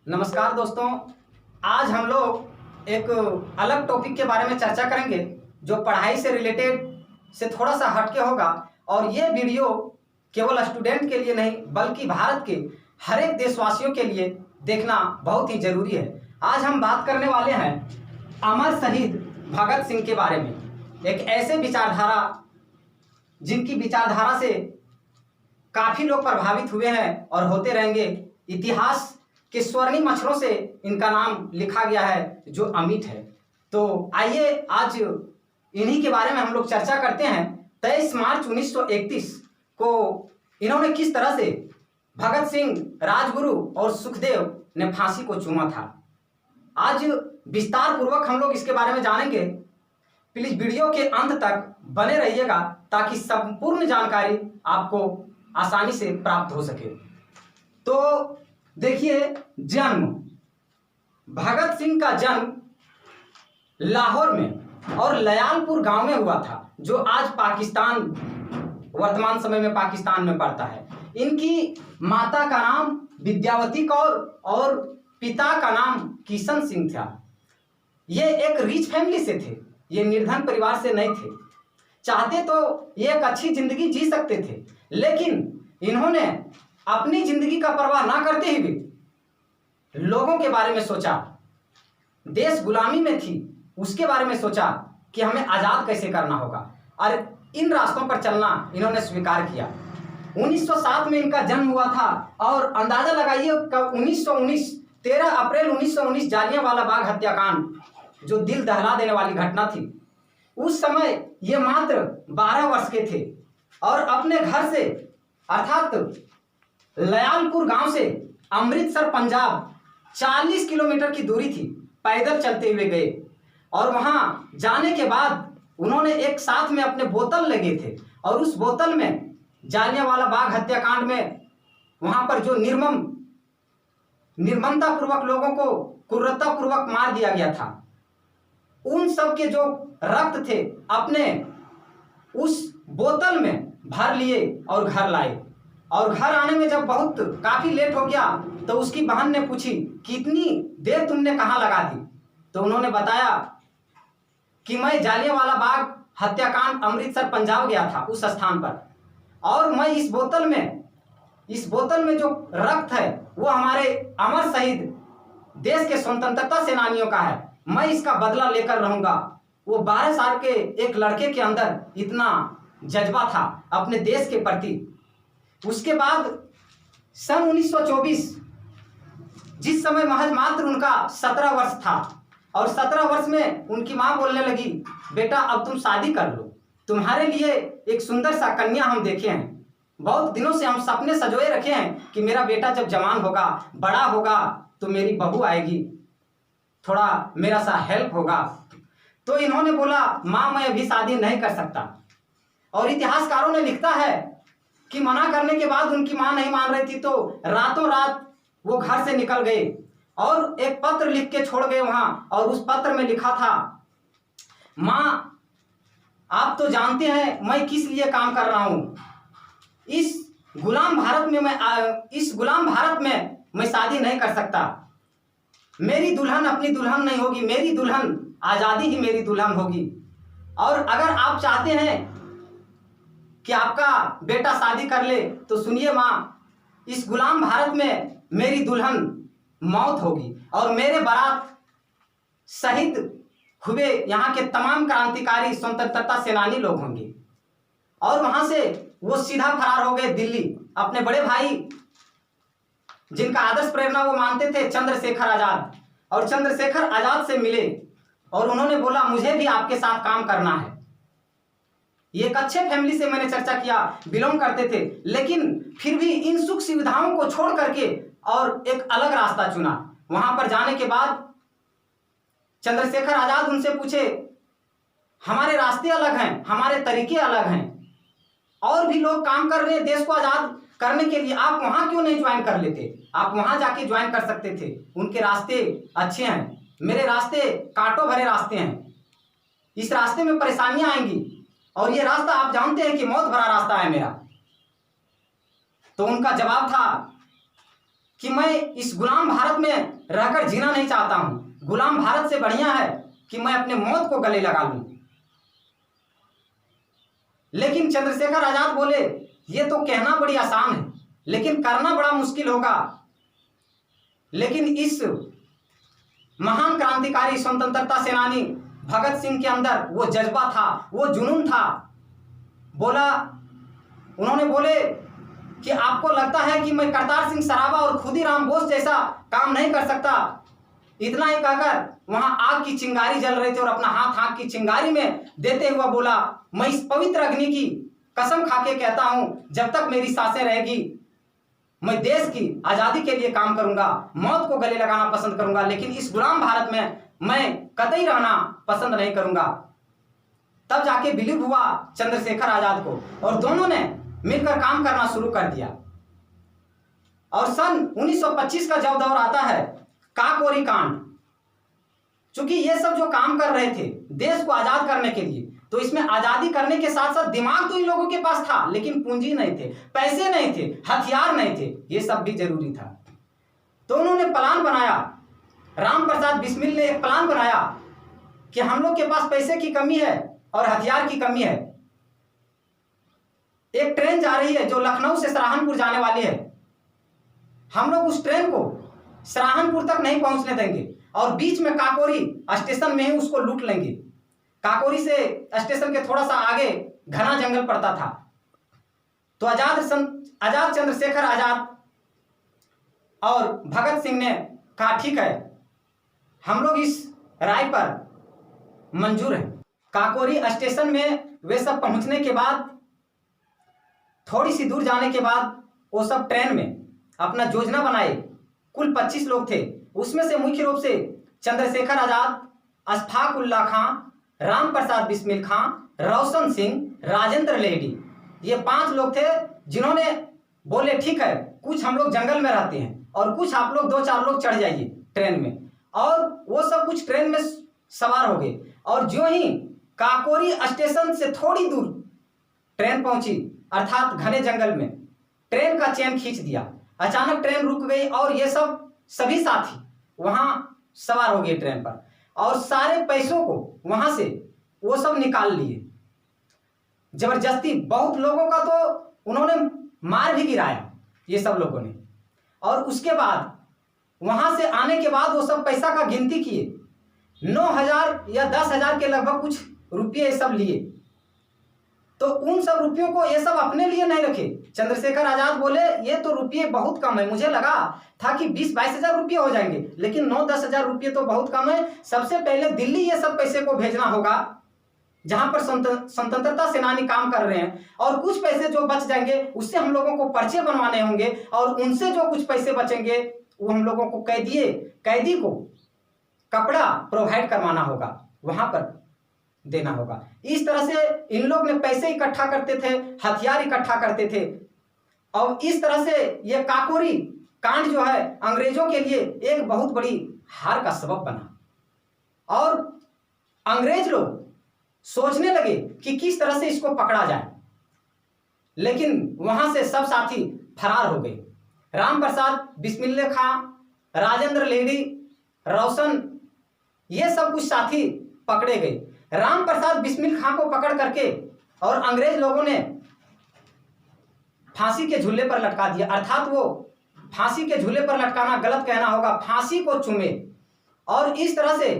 नमस्कार दोस्तों। आज हम लोग एक अलग टॉपिक के बारे में चर्चा करेंगे जो पढ़ाई से रिलेटेड से थोड़ा सा हटके होगा। और ये वीडियो केवल स्टूडेंट के लिए नहीं बल्कि भारत के हर एक देशवासियों के लिए देखना बहुत ही जरूरी है। आज हम बात करने वाले हैं अमर शहीद भगत सिंह के बारे में, एक ऐसे विचारधारा जिनकी विचारधारा से काफ़ी लोग प्रभावित हुए हैं और होते रहेंगे। इतिहास के स्वर्णिम अक्षरों से इनका नाम लिखा गया है जो अमिट है। तो आइए आज इन्हीं के बारे में हम लोग चर्चा करते हैं। 23 मार्च 1931 को इन्होंने किस तरह से भगत सिंह, राजगुरु और सुखदेव ने फांसी को चूमा था। आज विस्तार पूर्वक हम लोग इसके बारे में जानेंगे। प्लीज वीडियो के अंत तक बने रहिएगा ताकि संपूर्ण जानकारी आपको आसानी से प्राप्त हो सके। तो देखिए, जन्म भगत सिंह का जन्म लाहौर में और लयालपुर गांव में हुआ था जो आज पाकिस्तान, वर्तमान समय में पाकिस्तान में पड़ता है। इनकी माता का नाम विद्यावती कौर और पिता का नाम किशन सिंह था। ये एक रिच फैमिली से थे, ये निर्धन परिवार से नहीं थे। चाहते तो ये एक अच्छी जिंदगी जी सकते थे, लेकिन इन्होंने अपनी जिंदगी का परवाह ना करते हुए लोगों के बारे में सोचा। देश गुलामी में थी, उसके बारे में सोचा कि हमें आजाद कैसे करना होगा और इन रास्तों पर चलना इन्होंने स्वीकार किया। 1907 में इनका जन्म हुआ था और अंदाजा लगाइए 13 अप्रैल 1919 जालियांवाला बाग हत्याकांड जो दिल दहला देने वाली घटना थी। उस समय ये मात्र 12 वर्ष के थे और अपने घर से अर्थात लयालपुर गांव से अमृतसर पंजाब 40 किलोमीटर की दूरी थी, पैदल चलते हुए गए। और वहां जाने के बाद उन्होंने एक साथ में अपने बोतल लगे थे और उस बोतल में जालियांवाला बाग हत्याकांड में वहां पर जो निर्ममता पूर्वक लोगों को क्रूरता पूर्वक मार दिया गया था, उन सब के जो रक्त थे अपने उस बोतल में भर लिए और घर लाए। और घर आने में जब बहुत काफी लेट हो गया तो उसकी बहन ने पूछी कि इतनी देर तुमने कहाँ लगा दी। तो उन्होंने बताया कि मैं जालियांवाला बाग हत्याकांड अमृतसर पंजाब गया था उस स्थान पर, और मैं इस बोतल में जो रक्त है वो हमारे अमर शहीद देश के स्वतंत्रता सेनानियों का है, मैं इसका बदला लेकर रहूंगा। वो 12 साल के एक लड़के के अंदर इतना जज्बा था अपने देश के प्रति। उसके बाद सन 1924, जिस समय महज मात्र उनका 17 वर्ष था और 17 वर्ष में उनकी मां बोलने लगी, बेटा अब तुम शादी कर लो, तुम्हारे लिए एक सुंदर सा कन्या हम देखे हैं। बहुत दिनों से हम सपने सजोए रखे हैं कि मेरा बेटा जब जवान होगा, बड़ा होगा तो मेरी बहू आएगी, थोड़ा मेरा सा हेल्प होगा। तो इन्होंने बोला, मां मैं अभी शादी नहीं कर सकता। और इतिहासकारों ने लिखता है कि मना करने के बाद उनकी मां नहीं मान रही थी तो रातों रात वो घर से निकल गए और एक पत्र लिख के छोड़ गए वहां। और उस पत्र में लिखा था, मां आप तो जानते हैं मैं किस लिए काम कर रहा हूं। इस गुलाम भारत में मैं शादी नहीं कर सकता। मेरी दुल्हन अपनी दुल्हन नहीं होगी, मेरी दुल्हन आजादी ही मेरी दुल्हन होगी। और अगर आप चाहते हैं कि आपका बेटा शादी कर ले तो सुनिए मां, इस गुलाम भारत में मेरी दुल्हन मौत होगी और मेरे बारात शहीद हुए यहाँ के तमाम क्रांतिकारी स्वतंत्रता सेनानी लोग होंगे। और वहां से वो सीधा फरार हो गए दिल्ली। अपने बड़े भाई जिनका आदर्श प्रेरणा वो मानते थे चंद्रशेखर आजाद, और चंद्रशेखर आजाद से मिले और उन्होंने बोला मुझे भी आपके साथ काम करना है। ये एक अच्छे फैमिली से मैंने चर्चा किया, बिलोंग करते थे, लेकिन फिर भी इन सुख सुविधाओं को छोड़ करके और एक अलग रास्ता चुना। वहां पर जाने के बाद चंद्रशेखर आजाद उनसे पूछे, हमारे रास्ते अलग हैं, हमारे तरीके अलग हैं, और भी लोग काम कर रहे हैं देश को आजाद करने के लिए, आप वहां क्यों नहीं ज्वाइन कर लेते? आप वहां जाके ज्वाइन कर सकते थे, उनके रास्ते अच्छे हैं, मेरे रास्ते कांटों भरे रास्ते हैं, इस रास्ते में परेशानियां आएंगी और ये रास्ता आप जानते हैं कि मौत भरा रास्ता है मेरा। तो उनका जवाब था कि मैं इस गुलाम भारत में रहकर जीना नहीं चाहता हूं। गुलाम भारत से बढ़िया है कि मैं अपने मौत को गले लगा लूं। लेकिन चंद्रशेखर आजाद बोले ये तो कहना बड़ी आसान है लेकिन करना बड़ा मुश्किल होगा। लेकिन इस महान क्रांतिकारी स्वतंत्रता सेनानी भगत सिंह के अंदर वो जज्बा था, वो जुनून था। उन्होंने बोले कि आपको लगता है कि मैं करतार सिंह सराबा और खुदीराम बोस जैसा काम नहीं कर सकता। इतना ही कहकर वहां आग की चिंगारी जल रहे थे और अपना हाथ आग की चिंगारी में देते हुआ बोला, मैं इस पवित्र अग्नि की कसम खाके कहता हूं, जब तक मेरी सांसें रहेगी मैं देश की आजादी के लिए काम करूंगा, मौत को गले लगाना पसंद करूंगा, लेकिन इस गुलाम भारत में मैं कतई रहना पसंद नहीं करूंगा। तब जाके बिलीव हुआ चंद्रशेखर आजाद को और दोनों ने मिलकर काम करना शुरू कर दिया। और सन 1925 का जब दौर आता है काकोरी कांड, चूंकि ये सब जो काम कर रहे थे देश को आजाद करने के लिए, तो इसमें आजादी करने के साथ साथ दिमाग तो इन लोगों के पास था लेकिन पूंजी नहीं थे, पैसे नहीं थे, हथियार नहीं थे, ये सब भी जरूरी था। तो उन्होंने प्लान बनाया, राम प्रसाद बिस्मिल ने एक प्लान बनाया कि हम लोग के पास पैसे की कमी है और हथियार की कमी है। एक ट्रेन जा रही है जो लखनऊ से सराहनपुर जाने वाली है, हम लोग उस ट्रेन को सराहनपुर तक नहीं पहुंचने देंगे और बीच में काकोरी स्टेशन में ही उसको लूट लेंगे। काकोरी से स्टेशन के थोड़ा सा आगे घना जंगल पड़ता था। तो आजाद चंद्रशेखर आजाद और भगत सिंह ने कहा ठीक है, हम लोग इस राय पर मंजूर है। काकोरी स्टेशन में वे सब पहुंचने के बाद थोड़ी सी दूर जाने के बाद वो सब ट्रेन में अपना योजना बनाए। कुल 25 लोग थे, उसमें से मुख्य रूप से चंद्रशेखर आजाद, अशफाक उल्लाह खां, राम प्रसाद बिस्मिल खां, रोशन सिंह, राजेंद्र लेडी, ये 5 लोग थे जिन्होंने बोले ठीक है, कुछ हम लोग जंगल में रहते हैं और कुछ आप लोग 2-4 लोग चढ़ जाइए ट्रेन में। और वो सब कुछ ट्रेन में सवार हो गए और जो ही काकोरी स्टेशन से थोड़ी दूर ट्रेन पहुंची, अर्थात घने जंगल में, ट्रेन का चेन खींच दिया। अचानक ट्रेन रुक गई और ये सब सभी साथी वहां सवार हो गए ट्रेन पर और सारे पैसों को वहां से वो सब निकाल लिए जबरदस्ती। बहुत लोगों का तो उन्होंने मार भी गिराया ये सब लोगों ने। और उसके बाद वहां से आने के बाद वो सब पैसा का गिनती किए, 9,000 या 10,000 के लगभग कुछ रुपये ये सब लिए। तो उन सब रुपयों को ये सब अपने लिए नहीं रखे। चंद्रशेखर आजाद बोले ये तो रुपये बहुत कम है, मुझे लगा था कि 20-22 हजार रुपये हो जाएंगे, लेकिन 9-10 हजार रुपये तो बहुत कम है। सबसे पहले दिल्ली ये सब पैसे को भेजना होगा जहां पर स्वतंत्रता सेनानी काम कर रहे हैं, और कुछ पैसे जो बच जाएंगे उससे हम लोगों को पर्चे बनवाने होंगे और उनसे जो कुछ पैसे बचेंगे वो हम लोगों को कैदी को कपड़ा प्रोवाइड करवाना होगा, वहां पर देना होगा। इस तरह से इन लोग ने पैसे इकट्ठा करते थे, हथियार इकट्ठा करते थे और इस तरह से ये काकोरी कांड जो है अंग्रेजों के लिए एक बहुत बड़ी हार का सबब बना। और अंग्रेज लोग सोचने लगे कि किस तरह से इसको पकड़ा जाए, लेकिन वहां से सब साथी फरार हो गए। राम प्रसाद बिस्मिल खां, राजेंद्र लेडी, रोशन, ये सब कुछ साथी पकड़े गए। राम प्रसाद बिस्मिल खां को पकड़ करके और अंग्रेज लोगों ने फांसी के झूले पर लटका दिया, अर्थात वो फांसी के झूले पर लटकाना गलत कहना होगा, फांसी को चूमे। और इस तरह से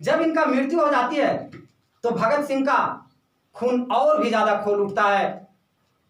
जब इनका मृत्यु हो जाती है तो भगत सिंह का खून और भी ज्यादा खोल उठता है।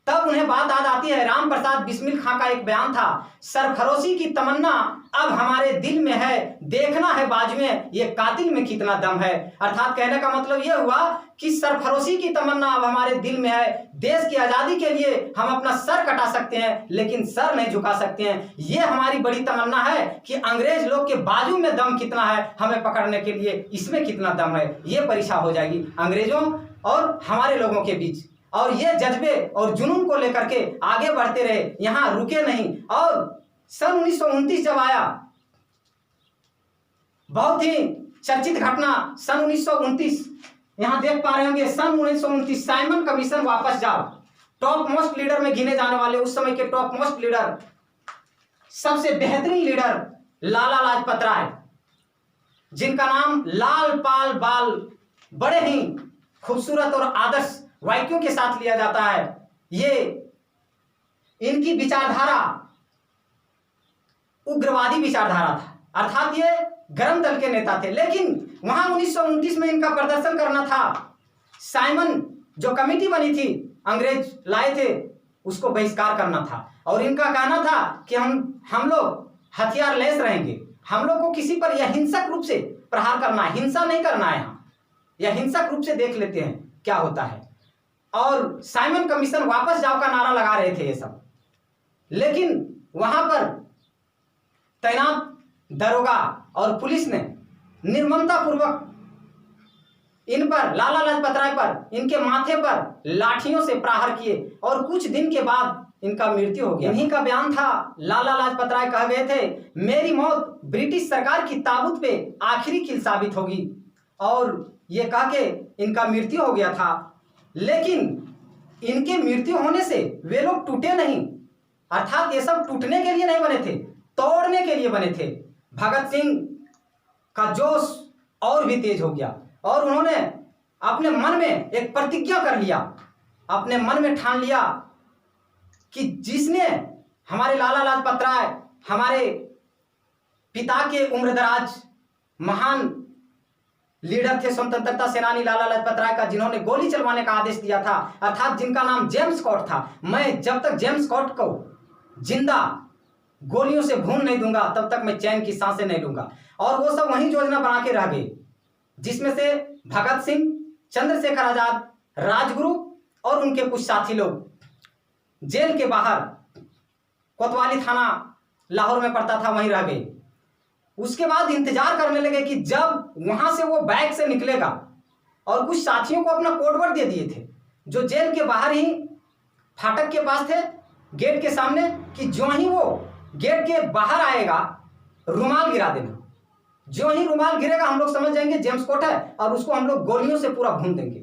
तब उन्हें बात याद आती है, राम प्रसाद बिस्मिल खां का एक बयान था, सरफरोशी की तमन्ना अब हमारे दिल में है, देखना है बाजुएं ये कातिल में कितना दम है। अर्थात कहने का मतलब यह हुआ कि सरफरोशी की तमन्ना अब हमारे दिल में है, देश की आजादी के लिए हम अपना सर कटा सकते हैं लेकिन सर नहीं झुका सकते हैं। ये हमारी बड़ी तमन्ना है कि अंग्रेज लोग के बाजू में दम कितना है, हमें पकड़ने के लिए इसमें कितना दम है, ये परीक्षा हो जाएगी अंग्रेजों और हमारे लोगों के बीच। और ये जज्बे और जुनून को लेकर के आगे बढ़ते रहे, यहां रुके नहीं। और सन 1929 जब आया, बहुत ही चर्चित घटना, सन 1929 यहां देख पा रहे होंगे, सन 1929 साइमन कमीशन वापस जाओ। टॉप मोस्ट लीडर में गिने जाने वाले उस समय के टॉप मोस्ट लीडर सबसे बेहतरीन लीडर लाला लाजपत राय, जिनका नाम लाल पाल बाल बड़े ही खूबसूरत और आदर्श वाक्यों के साथ लिया जाता है। ये इनकी विचारधारा उग्रवादी विचारधारा था, अर्थात ये गर्म दल के नेता थे। लेकिन वहां 1929 में इनका प्रदर्शन करना था। साइमन जो कमेटी बनी थी, अंग्रेज लाए थे, उसको बहिष्कार करना था। और इनका कहना था कि हम लोग हथियार लेस रहेंगे, हम लोग को किसी पर यह हिंसक रूप से प्रहार करना है, हिंसा नहीं करना है, यह हिंसक रूप से देख लेते हैं क्या होता है। और साइमन कमीशन वापस जाओ का नारा लगा रहे थे ये सब। लेकिन वहां पर तैनात दरोगा और पुलिस ने निर्ममता पूर्वक इन पर, लाला लाजपत राय पर, इनके माथे पर लाठियों से प्रहार किए और कुछ दिन के बाद इनका मृत्यु हो गया। इन्हीं का बयान था, लाला लाजपत राय कह गए थे, मेरी मौत ब्रिटिश सरकार की ताबूत पे आखिरी कील साबित होगी। और ये कह के इनका मृत्यु हो गया था। लेकिन इनके मृत्यु होने से वे लोग टूटे नहीं, अर्थात ये सब टूटने के लिए नहीं बने थे, तोड़ने के लिए बने थे। भगत सिंह का जोश और भी तेज हो गया और उन्होंने अपने मन में एक प्रतिज्ञा कर लिया, अपने मन में ठान लिया कि जिसने, हमारे लाला लाजपत राय हमारे पिता के उम्रदराज महान लीडर थे, स्वतंत्रता सेनानी लाला लाजपत राय का, जिन्होंने गोली चलवाने का आदेश दिया था, अर्थात जिनका नाम जेम्स स्कॉट था। मैं जब तक जेम्स स्कॉट को जिंदा गोलियों से भून नहीं दूंगा तब तक मैं चैन की सांसें नहीं लूंगा। और वो सब वही योजना बना के रह गए, जिसमें से भगत सिंह, चंद्रशेखर आजाद, राजगुरु और उनके कुछ साथी लोग जेल के बाहर, कोतवाली थाना लाहौर में पड़ता था, वहीं रह गए। उसके बाद इंतजार करने लगे कि जब वहां से वो बैग से निकलेगा, और कुछ साथियों को अपना कोडवर्ड दे दिए थे जो जेल के बाहर ही फाटक के पास थे, गेट के सामने, कि जो ही वो गेट के बाहर आएगा रुमाल गिरा देना। जो ही रुमाल गिरेगा हम लोग समझ जाएंगे जेम्स स्कॉट है और उसको हम लोग गोलियों से पूरा भून देंगे।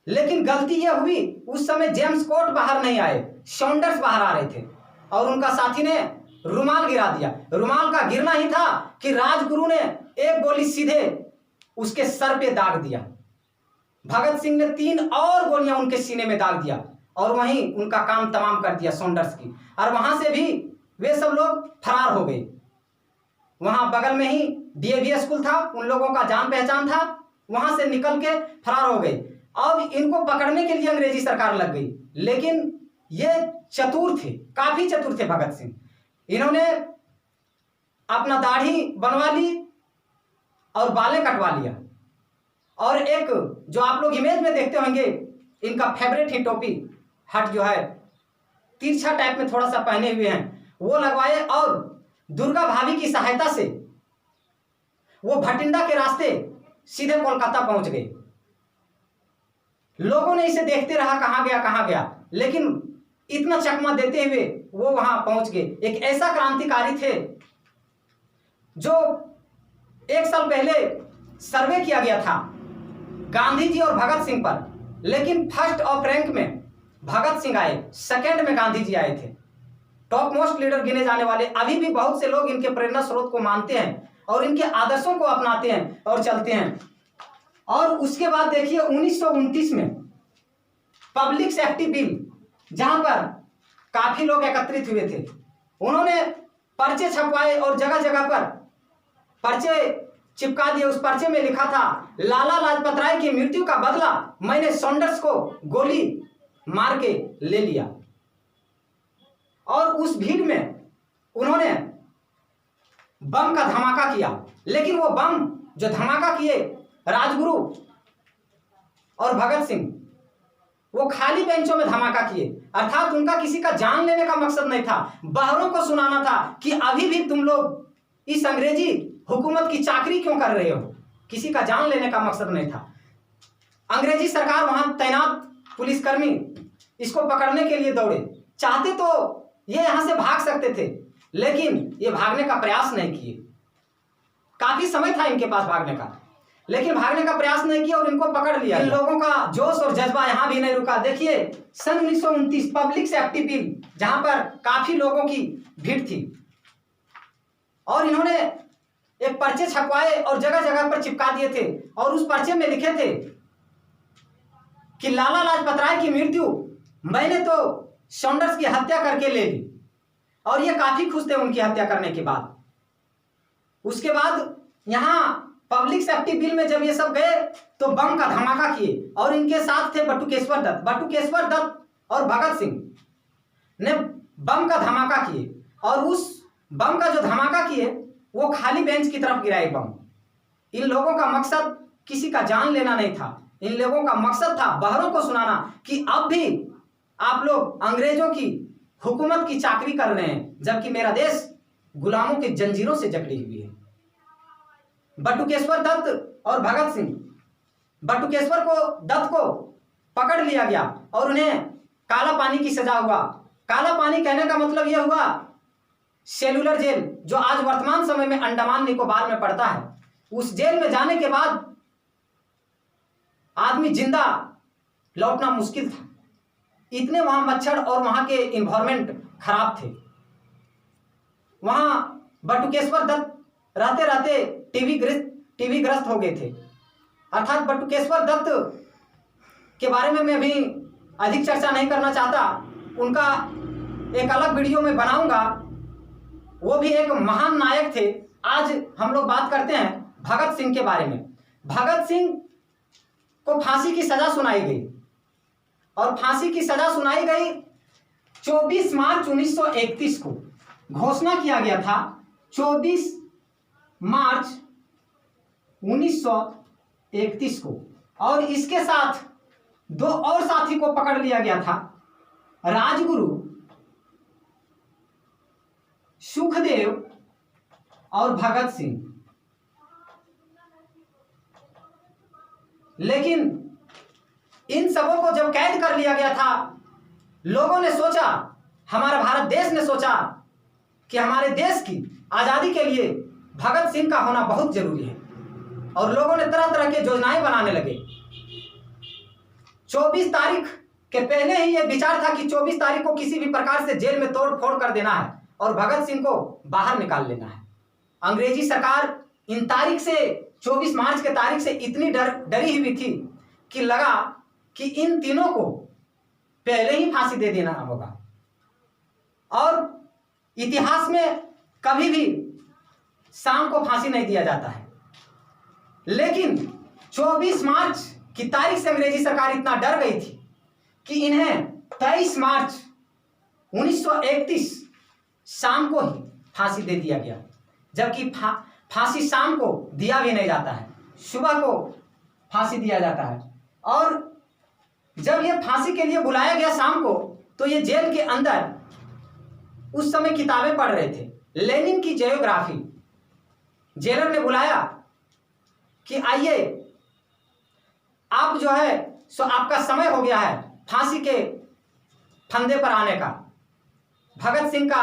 लेकिन गलती यह हुई, उस समय जेम्स स्कॉट बाहर नहीं आए, सॉन्डर्स बाहर आ रहे थे और उनका साथी ने रुमाल गिरा दिया। रुमाल का गिरना ही था कि राजगुरु ने एक गोली सीधे उसके सर पे दाग दिया। भगत सिंह ने 3 और गोलियां उनके सीने में दाग दिया और वहीं उनका काम तमाम कर दिया सॉन्डर्स की। और वहां से भी वे सब लोग फरार हो गए। वहां बगल में ही डीएवी स्कूल था, उन लोगों का जान पहचान था, वहां से निकल के फरार हो गए। अब इनको पकड़ने के लिए अंग्रेजी सरकार लग गई। लेकिन ये चतुर थे, काफी चतुर थे भगत सिंह। इन्होंने अपना दाढ़ी बनवा ली और बालें कटवा लिया, और एक जो आप लोग इमेज में देखते होंगे, इनका फेवरेट ही टोपी हट जो है तिरछा टाइप में थोड़ा सा पहने हुए हैं, वो लगवाए और दुर्गा भाभी की सहायता से वो भटिंडा के रास्ते सीधे कोलकाता पहुंच गए। लोगों ने इसे देखते रहा, कहां गया, लेकिन इतना चकमा देते हुए वो वहां पहुंच गए। एक ऐसा क्रांतिकारी थे जो 1 साल पहले सर्वे किया गया था गांधी जी और भगत सिंह पर, लेकिन फर्स्ट ऑफ रैंक में भगत सिंह आए, सेकंड में गांधी जी आए थे। टॉप मोस्ट लीडर गिने जाने वाले। अभी भी बहुत से लोग इनके प्रेरणा स्रोत को मानते हैं और इनके आदर्शों को अपनाते हैं और चलते हैं। और उसके बाद देखिए 1929 में पब्लिक सेफ्टी बिल, जहां पर काफी लोग एकत्रित हुए थे, उन्होंने पर्चे छपवाए और जगह जगह पर पर्चे चिपका दिए। उस पर्चे में लिखा था, लाला लाजपत राय की मृत्यु का बदला मैंने सॉन्डर्स को गोली मार के ले लिया। और उस भीड़ में उन्होंने बम का धमाका किया, लेकिन वो बम जो धमाका किए राजगुरु और भगत सिंह, वो खाली बेंचों में धमाका किए। अर्थात उनका किसी का जान लेने का मकसद नहीं था, बाहरों को सुनाना था कि अभी भी तुम लोग इस अंग्रेजी हुकूमत की चाकरी क्यों कर रहे हो। किसी का जान लेने का मकसद नहीं था। अंग्रेजी सरकार, वहां तैनात पुलिसकर्मी इसको पकड़ने के लिए दौड़े। चाहते तो ये यहां से भाग सकते थे, लेकिन ये भागने का प्रयास नहीं किए। काफी समय था इनके पास भागने का, लेकिन भागने का प्रयास नहीं किया और इनको पकड़ लिया। इन लोगों का जोश और जज्बा यहाँ भी नहीं रुका। देखिए सन 1929 पब्लिक सेफ्टी बिल, जहां पर काफी लोगों की भीड़ थी और इन्होंने एक पर्चे छपवाए और जगह जगह पर चिपका दिए थे और उस पर्चे में लिखे थे कि लाला लाजपत राय की मृत्यु मैंने तो सॉन्डर्स की हत्या करके ले ली। और ये काफी खुश थे उनकी हत्या करने के बाद। उसके बाद यहां पब्लिक सेफ्टी बिल में जब ये सब गए तो बम का धमाका किए और इनके साथ थे बटुकेश्वर दत्त। बटुकेश्वर दत्त और भगत सिंह ने बम का धमाका किए और उस बम का जो धमाका किए वो खाली बेंच की तरफ गिराए बम। इन लोगों का मकसद किसी का जान लेना नहीं था। इन लोगों का मकसद था बहरों को सुनाना कि अब भी आप लोग अंग्रेजों की हुकूमत की चाकरी कर रहे हैं, जबकि मेरा देश गुलामों की जंजीरों से जकड़ी हुई है। बटुकेश्वर दत्त और भगत सिंह, बटुकेश्वर दत्त को पकड़ लिया गया और उन्हें काला पानी की सजा हुआ। काला पानी कहने का मतलब यह हुआ सेलुलर जेल, जो आज वर्तमान समय में अंडमान निकोबार में पड़ता है। उस जेल में जाने के बाद आदमी जिंदा लौटना मुश्किल था, इतने वहां मच्छर और वहां के इन्वायरमेंट खराब थे। वहां बटुकेश्वर दत्त रहते रहते टीबी ग्रस्त हो गए थे। अर्थात बटुकेश्वर दत्त के बारे में मैं अभी अधिक चर्चा नहीं करना चाहता, उनका एक अलग वीडियो में बनाऊंगा। वो भी एक महान नायक थे। आज हम लोग बात करते हैं भगत सिंह के बारे में। भगत सिंह को फांसी की सजा सुनाई गई और फांसी की सजा सुनाई गई 24 मार्च 1931 को। घोषणा किया गया था 24 मार्च 1931 को और इसके साथ दो और साथी को पकड़ लिया गया था, राजगुरु, सुखदेव और भगत सिंह। लेकिन इन सबों को जब कैद कर लिया गया था, लोगों ने सोचा, हमारा भारत देश ने सोचा कि हमारे देश की आजादी के लिए भगत सिंह का होना बहुत जरूरी है और लोगों ने तरह तरह के योजनाएं बनाने लगे। 24 तारीख के पहले ही यह विचार था कि 24 तारीख को किसी भी प्रकार से जेल में तोड़ फोड़ कर देना है और भगत सिंह को बाहर निकाल लेना है। अंग्रेजी सरकार इन तारीख से 24 मार्च के तारीख से इतनी डरी हुई थी कि लगा कि इन तीनों को पहले ही फांसी दे देना होगा। और इतिहास में कभी भी शाम को फांसी नहीं दिया जाता है, लेकिन 24 मार्च की तारीख से अंग्रेजी सरकार इतना डर गई थी कि इन्हें 23 मार्च 1931 शाम को ही फांसी दे दिया गया। जबकि फांसी शाम को दिया भी नहीं जाता है, सुबह को फांसी दिया जाता है। और जब ये फांसी के लिए बुलाया गया शाम को, तो ये जेल के अंदर उस समय किताबें पढ़ रहे थे, लेनिन की जियोग्राफी। जेलर ने बुलाया कि आइए, आप जो है सो आपका समय हो गया है फांसी के फंदे पर आने का। भगत सिंह का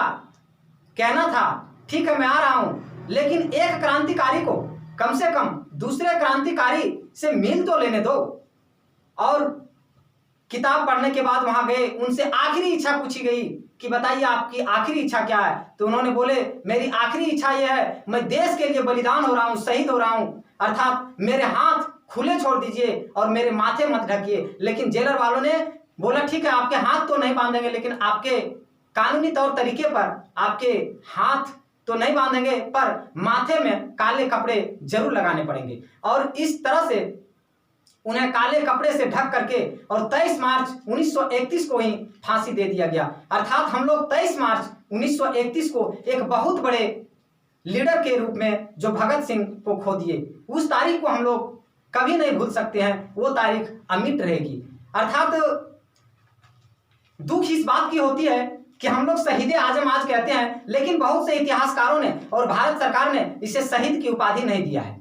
कहना था, ठीक है मैं आ रहा हूं, लेकिन एक क्रांतिकारी को कम से कम दूसरे क्रांतिकारी से मिल तो लेने दो। और किताब पढ़ने के बाद वहां गए, उनसे आखिरी इच्छा पूछी गई कि बताइए आपकी आखिरी इच्छा क्या है। तो उन्होंने बोले, मेरी आखिरी इच्छा यह है, मैं देश के लिए बलिदान हो रहा हूं, शहीद हो रहा हूं, अर्थात मेरे हाथ खुले छोड़ दीजिए और मेरे माथे मत ढकिए। लेकिन जेलर वालों ने बोला, ठीक है आपके हाथ तो नहीं बांधेंगे, लेकिन आपके कानूनी तौर तरीके पर आपके हाथ तो नहीं बांधेंगे, पर माथे में काले कपड़े जरूर लगाने पड़ेंगे। और इस तरह से उन्हें काले कपड़े से ढक करके और 23 मार्च 1931 को ही फांसी दे दिया गया। अर्थात हम लोग 23 मार्च 1931 को एक बहुत बड़े लीडर के रूप में जो भगत सिंह को खो दिए, उस तारीख को हम लोग कभी नहीं भूल सकते हैं, वो तारीख अमिट रहेगी। अर्थात दुख इस बात की होती है कि हम लोग शहीद आजम आज कहते हैं, लेकिन बहुत से इतिहासकारों ने और भारत सरकार ने इसे शहीद की उपाधि नहीं दिया है,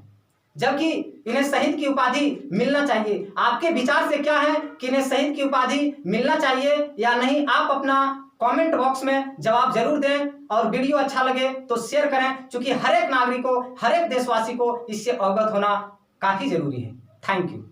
जबकि इन्हें शहीद की उपाधि मिलना चाहिए। आपके विचार से क्या है कि इन्हें शहीद की उपाधि मिलना चाहिए या नहीं? आप अपना कमेंट बॉक्स में जवाब जरूर दें और वीडियो अच्छा लगे तो शेयर करें, क्योंकि हर एक नागरिक को, हर एक देशवासी को इससे अवगत होना काफ़ी ज़रूरी है। Thank you.